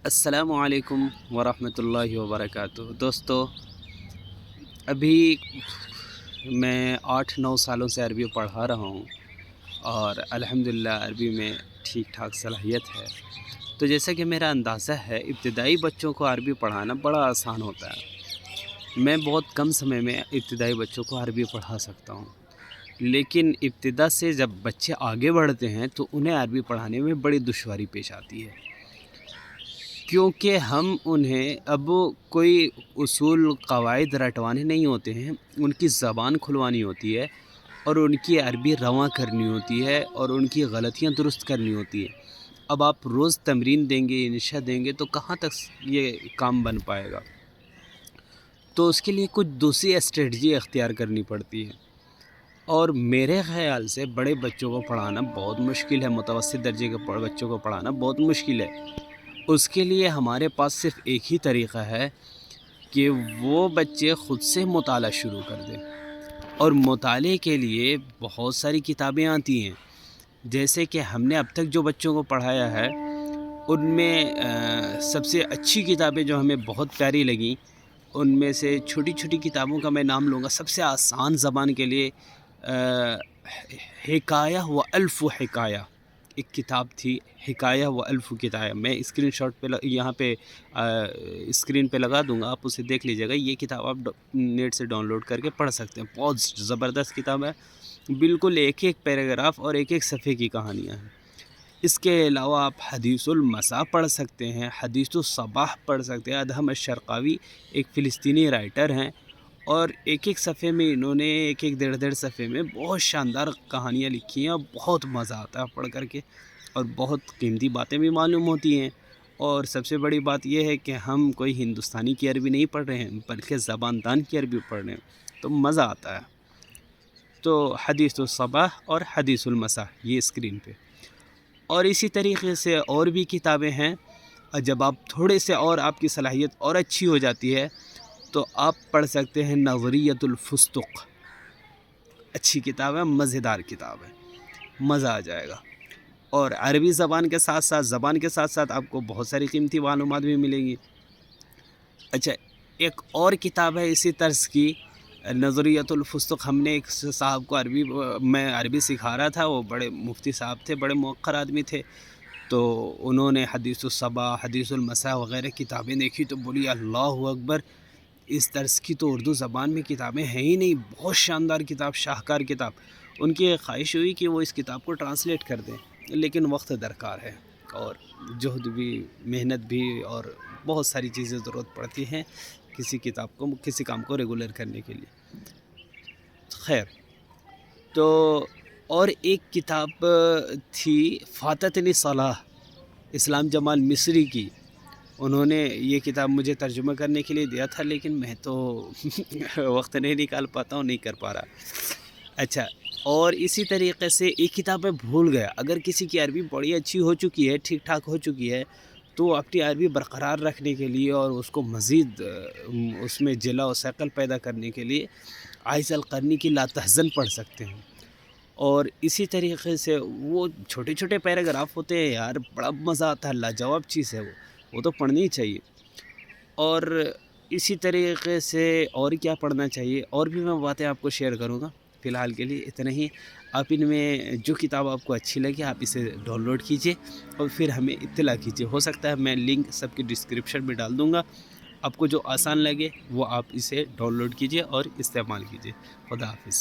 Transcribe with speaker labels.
Speaker 1: السلام علیکم ورحمۃ اللہ وبرکاتہ۔ دوستو، ابھی میں 8-9 سالوں سے عربی پڑھا رہا ہوں اور الحمدللہ عربی میں ٹھیک ٹھاک صلاحیت ہے۔ تو جیسا کہ میرا اندازہ ہے، ابتدائی بچوں کو عربی پڑھانا بڑا آسان ہوتا ہے۔ میں بہت کم سمے میں ابتدائی بچوں کو عربی پڑھا سکتا ہوں، لیکن ابتدا سے جب بچے آگے بڑھتے ہیں تو انہیں عربی پڑھانے میں بڑی دشواری پیش آتی ہے، کیونکہ ہم انہیں اب کوئی اصول قواعد رٹوانے نہیں ہوتے ہیں، ان کی زبان کھلوانی ہوتی ہے اور ان کی عربی رواں کرنی ہوتی ہے اور ان کی غلطیاں درست کرنی ہوتی ہے۔ اب آپ روز تمرین دیں گے، انشاء دیں گے تو کہاں تک یہ کام بن پائے گا؟ تو اس کے لیے کچھ دوسری اسٹریٹجی اختیار کرنی پڑتی ہے، اور میرے خیال سے بڑے بچوں کو پڑھانا بہت مشکل ہے، متوسط درجے کے بچوں کو پڑھانا بہت مشکل ہے۔ اس کے لیے ہمارے پاس صرف ایک ہی طریقہ ہے کہ وہ بچے خود سے مطالعہ شروع کر دیں، اور مطالعے کے لیے بہت ساری کتابیں آتی ہیں۔ جیسے کہ ہم نے اب تک جو بچوں کو پڑھایا ہے ان میں سب سے اچھی کتابیں جو ہمیں بہت پیاری لگیں، ان میں سے چھوٹی چھوٹی کتابوں کا میں نام لوں گا۔ سب سے آسان زبان کے لیے حکایہ و الف حکایہ ایک کتاب تھی، حکایہ و الف کتایہ۔ میں اسکرین شاٹ پہ یہاں پہ اسکرین پہ لگا دوں گا، آپ اسے دیکھ لیجیے گا۔ یہ کتاب آپ نیٹ سے ڈاؤن لوڈ کر کے پڑھ سکتے ہیں، بہت زبردست کتاب ہے، بالکل ایک ایک پیراگراف اور ایک ایک صفحے کی کہانیاں ہیں۔ اس کے علاوہ آپ حدیث المساء پڑھ سکتے ہیں، حدیث الصباح پڑھ سکتے ہیں۔ ادہم الشرقاوی ایک فلسطینی رائٹر ہیں، اور ایک ایک صفحے میں انہوں نے ایک ایک 1.5 صفحے میں بہت شاندار کہانیاں لکھی ہیں، اور بہت مزہ آتا ہے پڑھ کر کے، اور بہت قیمتی باتیں بھی معلوم ہوتی ہیں۔ اور سب سے بڑی بات یہ ہے کہ ہم کوئی ہندوستانی کی عربی نہیں پڑھ رہے ہیں، بلکہ زبان دان کی عربی پڑھ رہے ہیں، تو مزہ آتا ہے۔ تو حدیث الصباح اور حدیث المساء یہ اسکرین پہ، اور اسی طریقے سے اور بھی کتابیں ہیں۔ جب آپ تھوڑے سے اور آپ کی صلاحیت اور اچھی ہو جاتی ہے تو آپ پڑھ سکتے ہیں نظریۃ الفستق، اچھی کتاب ہے، مزیدار کتاب ہے، مزہ آ جائے گا۔ اور عربی زبان کے ساتھ ساتھ آپ کو بہت ساری قیمتی معلومات بھی ملیں گی۔ اچھا، ایک اور کتاب ہے اسی طرز کی، نظریۃ الفستق۔ ہم نے ایک صاحب کو میں عربی سکھا رہا تھا، وہ بڑے مفتی صاحب تھے، بڑے موقر آدمی تھے، تو انہوں نے حدیث الصباح، حدیث المساء وغیرہ کتابیں دیکھی تو بولی اللہ اکبر، اس طرز کی تو اردو زبان میں کتابیں ہیں ہی نہیں، بہت شاندار کتاب، شاہکار کتاب۔ ان کی خواہش ہوئی کہ وہ اس کتاب کو ٹرانسلیٹ کر دیں، لیکن وقت درکار ہے، اور جہد بھی، محنت بھی، اور بہت ساری چیزیں ضرورت پڑتی ہیں کسی کام کو ریگولر کرنے کے لیے۔ خیر، تو اور ایک کتاب تھی فاتتنی صلاح، اسلام جمال مصری کی۔ انہوں نے یہ کتاب مجھے ترجمہ کرنے کے لیے دیا تھا، لیکن میں تو وقت نہیں نکال پاتا ہوں، نہیں کر پا رہا۔ اچھا، اور اسی طریقے سے ایک کتاب میں بھول گیا، اگر کسی کی عربی بڑی اچھی ہو چکی ہے، ٹھیک ٹھاک ہو چکی ہے، تو اپنی عربی برقرار رکھنے کے لیے اور اس کو مزید اس میں جلا و ثقل پیدا کرنے کے لیے عائض القرنی کی لا تحزن پڑھ سکتے ہیں۔ اور اسی طریقے سے وہ چھوٹے چھوٹے پیراگراف ہوتے ہیں یار، بڑا مزہ آتا ہے، لاجواب چیز ہے وہ تو پڑھنی ہی چاہیے۔ اور اسی طریقے سے اور کیا پڑھنا چاہیے، اور بھی میں باتیں آپ کو شیئر کروں گا، فی الحال کے لیے اتنا ہی۔ آپ ان میں جو کتاب آپ کو اچھی لگے آپ اسے ڈاؤن لوڈ کیجئے اور پھر ہمیں اطلاع کیجئے۔ ہو سکتا ہے میں لنک سب کی ڈسکرپشن میں ڈال دوں گا، آپ کو جو آسان لگے وہ آپ اسے ڈاؤن لوڈ کیجئے اور استعمال کیجئے۔ خدا حافظ۔